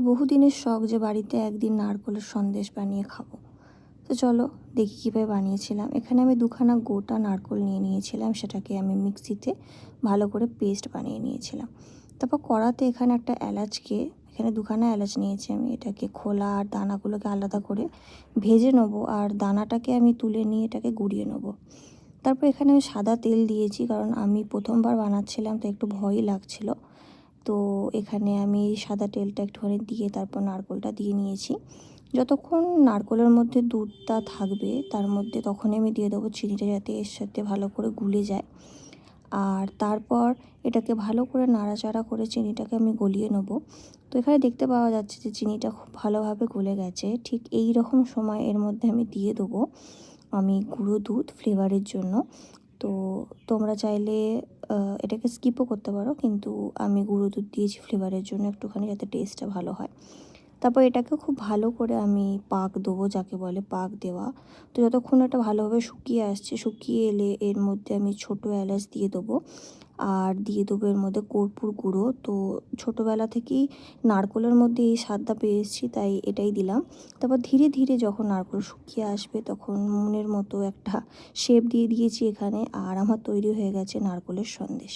বহুদিনের শখ যে বাড়িতে একদিন নারকোলের সন্দেশ বানিয়ে খাবো। তো চলো দেখি কীভাবে বানিয়েছিলাম। এখানে আমি দুখানা গোটা নারকোল নিয়ে নিয়েছিলাম, সেটাকে আমি মিক্সিতে ভালো করে পেস্ট বানিয়ে নিয়েছিলাম। তারপর কড়াতে এখানে একটা এলাচকে, এখানে দুখানা এলাচ নিয়েছি আমি, এটাকে খোলা আর দানাগুলোকে আলাদা করে ভেজে নেবো, আর দানাটাকে আমি তুলে নিয়ে এটাকে গুঁড়িয়ে নেবো। তারপর এখানে আমি সাদা তেল দিয়েছি, কারণ আমি প্রথমবার বানাচ্ছিলাম তো একটু ভয়ই লাগছিলো। তো এখানে আমি সাদা তেলটা একটুখানি দিয়ে তারপর নারকোলটা দিয়ে নিয়েছি। যতক্ষণ নারকোলের মধ্যে দুধটা থাকবে তার মধ্যে তখনই আমি দিয়ে দেবো চিনিটা, যাতে এর সাথে ভালো করে গুলে যায়। আর তারপর এটাকে ভালো করে নাড়াচাড়া করে চিনিটাকে আমি গলিয়ে নেবো। তো এখানে দেখতে পাওয়া যাচ্ছে যে চিনিটা খুব ভালোভাবে গলে গেছে। ঠিক এই রকম সময় এর মধ্যে আমি দিয়ে দেবো আমি গুঁড়ো দুধ ফ্লেভারের জন্য। তো তোমরা চাইলে এটাকে স্কিপও করতে পারো, কিন্তু আমি গুঁড়ো দুধ দিয়েছি ফ্লেভারের জন্য একটুখানি, যাতে টেস্টটা ভালো হয়। তারপর এটাকে খুব ভালো করে আমি পাক দেবো, যাকে বলে পাক দেওয়া। তো যতক্ষণ এটা ভালোভাবে শুকিয়ে আসছে, শুকিয়ে এলে এর মধ্যে আমি ছোটো এলাচ দিয়ে দেবো, আর দিয়ে দেবো এর মধ্যে কর্পূর গুঁড়ো। তো ছোটোবেলা থেকেই নারকোলের মধ্যে এই স্বাদটা পেয়েছি, তাই এটাই দিলাম। তারপর ধীরে ধীরে যখন নারকোল শুকিয়ে আসবে তখন মনের মতো একটা শেপ দিয়ে দিয়েছি এখানে, আর আমার তৈরি হয়ে গেছে নারকোলের সন্দেশ।